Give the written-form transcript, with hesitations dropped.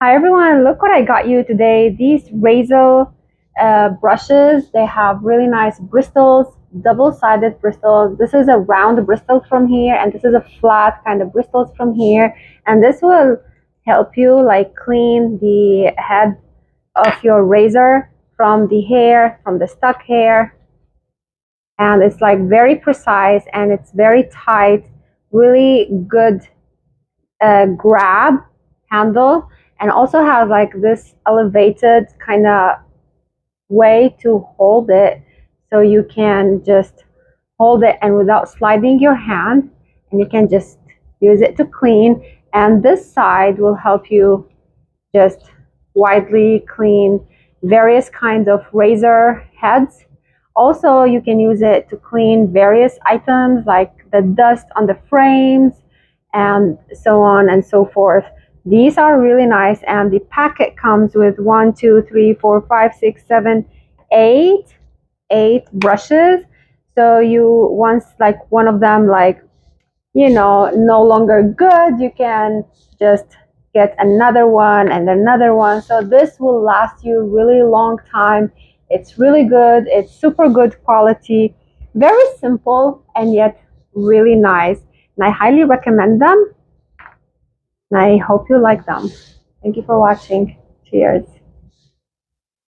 Hi everyone, look what I got you today. These razor brushes, they have really nice bristles, double-sided bristles. This is a round bristle from here, and this is a flat kind of bristles from here. And this will help you like clean the head of your razor from the hair, from the stuck hair. And it's like very precise and it's very tight, really good grab handle, and also has like this elevated kind of way to hold it, so you can just hold it and without sliding your hand, and you can just use it to clean. And this side will help you just widely clean various kinds of razor heads. Also, you can use it to clean various items like the dust on the frames and so on and so forth. These are really nice, and the packet comes with 1, 2, 3, 4, 5, 6, 7, 8 brushes. So you once like one of them like no longer good, you can just get another one and another one. So this will last you really long time. It's really good. It's super good quality, very simple and yet really nice. And I highly recommend them. And I hope you like them. Thank you for watching. Cheers.